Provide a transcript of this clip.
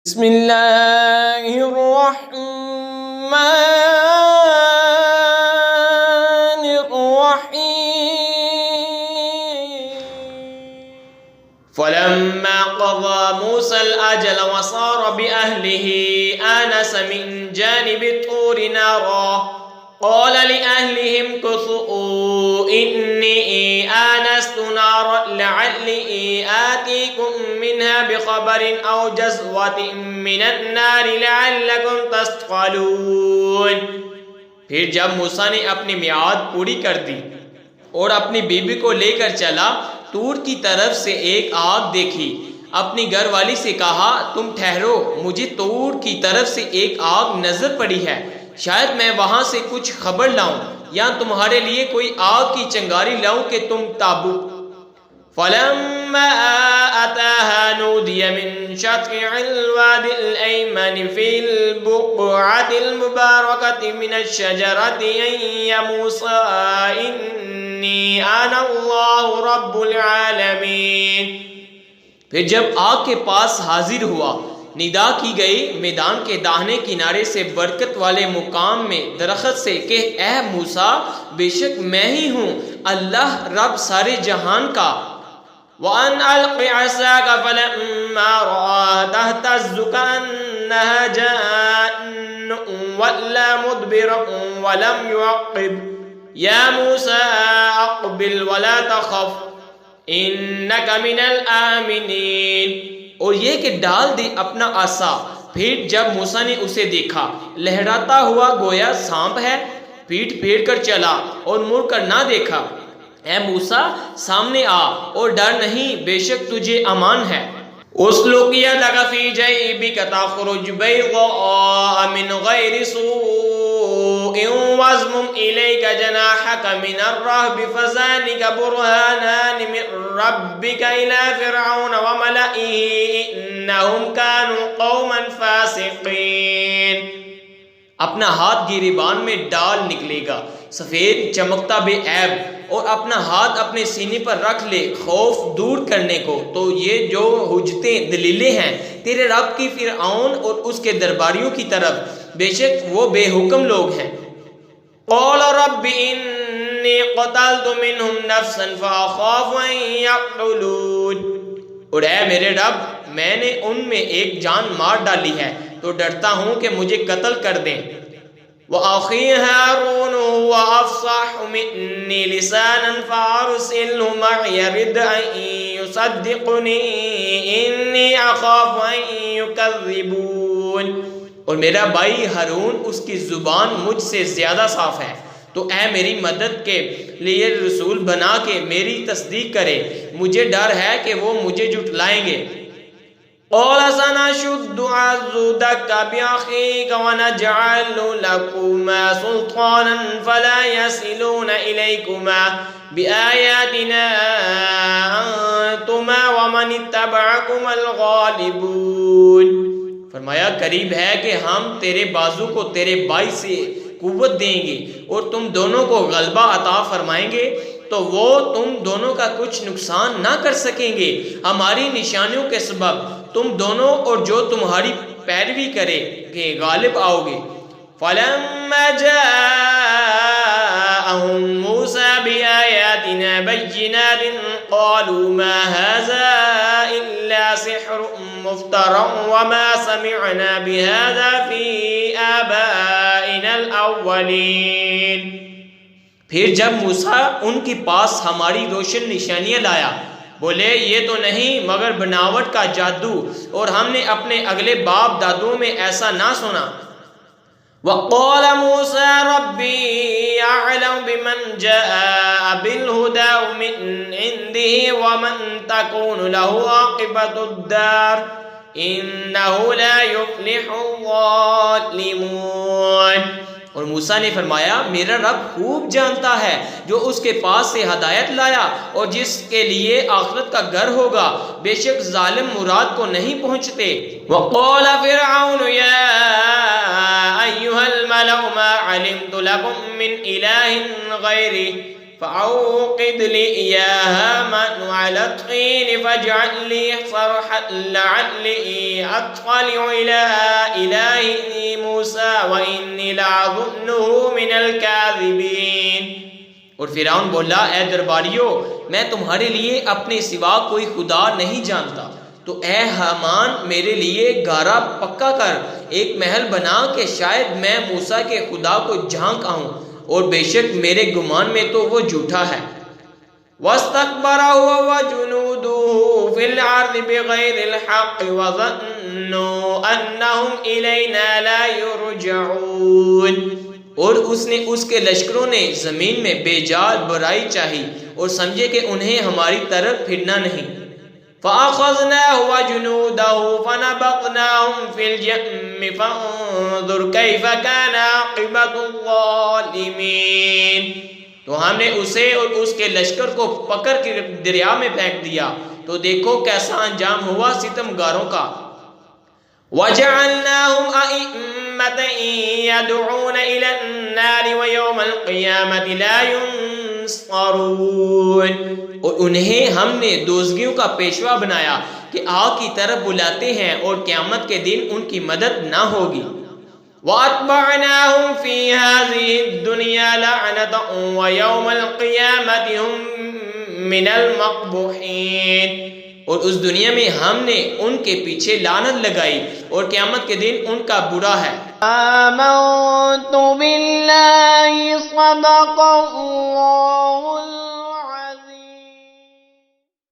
بسم اللہ الرحمن الرحیم فلما قضى موسى الأجل وصار بأهله آنس من جانب الطور نارا قال لأهلهم كثوا إني آنست نارا لعلي آتيكم منها بخبر أو جزوة من النار لعلكم تصطلون۔ پھر جب موسیٰ نے اپنی میعاد پوری کر دی اور اپنی بیوی کو لے کر چلا، طور کی طرف سے ایک آگ دیکھی۔ اپنی گھر والی سے کہا، تم ٹھہرو، مجھے طور کی طرف سے ایک آگ نظر پڑی ہے، شاید میں وہاں سے کچھ خبر لاؤں یا تمہارے لیے کوئی آگ کی چنگاری لاؤں کہ تم تابو۔ فلما أتاها نودي من شطع الوادي الأيمن في البقعة المباركة من الشجرة يا موسى إني أنا الله رب العالمين۔ پھر جب آگ کے پاس حاضر ہوا، ندا کی گئی میدان کے داہنے کنارے سے برکت والے مقام میں درخت سے کہ اے موسیٰ، بے شک میں ہی ہوں اللہ رب سارے جہان کا۔ وَأَنْ أَلْقِ عَصَاكَ فَلَمَّا رَآهَا تَهْتَزُّ كَأَنَّهَا جَانٌّ وَلَّى مُدْبِرًا وَلَمْ يُعَقِّبْ يَا مُوسَىٰ أَقْبِلْ وَلَا تَخَفْ إِنَّكَ مِنَ الْآمِنِينَ۔ اور یہ کہ ڈال دے اپنا عصا۔ پھر جب موسیٰ نے اسے دیکھا، لہراتا ہوا گویا سانپ ہے، پیٹ پھیر کر چلا اور مڑ کر نہ دیکھا۔ اے موسیٰ، سامنے آ اور ڈر نہیں، بے شک تجھے امان ہے۔ اسلک یدک فی جیبک تخرج بیضاء من غیر سوء واضمم الیک جناحک من الرہب فذلک برہانان من ربک الی فرعون وملئہ انہم کانوا قوما فاسقین۔ اپنا ہاتھ گریبان میں ڈال نکلے گا، سفید چمکتا بے عیب، اور اپنا ہاتھ اپنے سینے پر رکھ لے خوف دور کرنے کو۔ تو یہ جو حجتیں دلیلیں ہیں تیرے رب کی فرعون اور اس کے درباریوں کی طرف، بے شک وہ بے حکم لوگ ہیں۔ قال رب انی قتلت منہم نفسا فاخاف ان یقتلون۔ اور اے میرے رب، میں نے ان میں ایک جان مار ڈالی ہے تو ڈرتا ہوں کہ مجھے قتل کر دیں۔ وَأَخِي هَارُونُ هُوَ أَفْصَحُ مِنِّي لِسَانًا فَأَرْسِلْهُ مَعِيَ رِدْءً أَن يُصَدِّقُنِي إِنِّي أَخَافُ أَن يُكَذِّبُونِ۔ اور میرا بھائی ہارون، اس کی زبان مجھ سے زیادہ صاف ہے، تو اے میری مدد کے لیے رسول بنا کے میری تصدیق کرے، مجھے ڈر ہے کہ وہ مجھے جھٹلائیں گے۔ قال سنشد عضدك بأخيك ونجعل لكما سلطانا فلا يصلون إليكما بآياتنا أنتما ومن اتبعكما الغالبون۔ فرمایا قریب ہے کہ ہم تیرے بازو کو تیرے بھائی سے قوت دیں گے اور تم دونوں کو غلبہ عطا فرمائیں گے، تو وہ تم دونوں کا کچھ نقصان نہ کر سکیں گے ہماری نشانیوں کے سبب۔ تم دونوں اور جو تمہاری پیروی کرے گے غالب آؤ گے۔ فَلَمَّا جَاءَهُم مُوسَىٰ بِآيَاتِنَا بَيِّنَاتٍ قَالُوا مَا هَٰذَا إِلَّا سِحْرٌ مُفْتَرًى وَمَا سَمِعْنَا بِهَٰذَا فِي آبَائِنَا الْأَوَّلِينَ۔ پھر جب موسیٰ ان کے پاس ہماری روشن نشانیاں لایا، بولے یہ تو نہیں مگر بناوٹ کا جادو، اور ہم نے اپنے اگلے باپ دادوں میں ایسا نہ سنا۔ وَقَالَ مُوسَىٰ رَبِّي أَعْلَمُ بِمَنْ جَاءَ بِالْهُدَىٰ مِنْ عِنْدِهِ وَمَنْ تَكُونُ لَهُ عَاقِبَةُ الدَّارِ إِنَّهُ لَا يُفْلِحُ الظَّالِمُونَ۔ اور موسیٰ نے فرمایا، میرا رب خوب جانتا ہے جو اس کے پاس سے ہدایت لایا اور جس کے لیے آخرت کا گھر ہوگا، بے شک ظالم مراد کو نہیں پہنچتے۔ وَقَالَ فِرْعَوْنُ يَا أَيُّهَا الْمَلَأُ مَا عَلِمْتُ لَكُم مِّنْ إِلَٰهٍ غَيْرِي فأوقد لي يا هامان على الطين فاجعل لي صرحا لعلي أطلع إلى إله موسى وإني لأظنه من الكاذبين۔ اور فرعون بولا اے درباریو میں تمہارے لیے اپنے سوا کوئی خدا نہیں جانتا، تو اے ہامان میرے لیے گارا پکا کر ایک محل بنا کہ شاید میں موسیٰ کے خدا کو جھانک آؤں، اور بے شک میرے گمان میں تو وہ جھوٹا ہے۔ وَاسْتَكْبَرَ هُوَ وَجُنُودُهُ فِي الْأَرْضِ بِغَيْرِ الْحَقِّ وَظَنُّوا أَنَّهُمْ إِلَيْنَا لَا يُرْجَعُونَ۔ اور اس کے لشکروں نے زمین میں بے جا برائی چاہی اور سمجھے کہ انہیں ہماری طرف پھرنا نہیں۔ فَأَخَذْنَاهُ وَجُنُودَهُ فَنَبَذْنَاهُمْ فِي الْيَمِّ فَانظُرْ كَيْفَ كَانَ عَاقِبَةُ الظَّالِمِينَ۔ تو ہم نے اسے اور اس کے لشکر کو پکڑ کے دریا میں پھینک دیا، تو دیکھو کیسا انجام ہوا ستمگاروں کا۔ وَجَعَلْنَاهُمْ أَئِمَّةً يَدْعُونَ إِلَى النَّارِ وَيَوْمَ الْقِيَامَةِ لَا يُنصَرُونَ۔ اور انہیں ہم نے دوزخیوں کا پیشوا بنایا کہ آگ کی طرف بلاتے ہیں اور قیامت کے دن ان کی مدد نہ ہوگی۔ وَأَتْبَعْنَاهُمْ فِي هَذِهِ الدُّنْيَا لَعْنَةً وَيَوْمَ الْقِيَامَةِ هُمْ مِنَ الْمَقْبُوحِينَ۔ اور اس دنیا میں ہم نے ان کے پیچھے لعنت لگائی اور قیامت کے دن ان کا برا ہے۔ آمنت باللہ صدق اللہ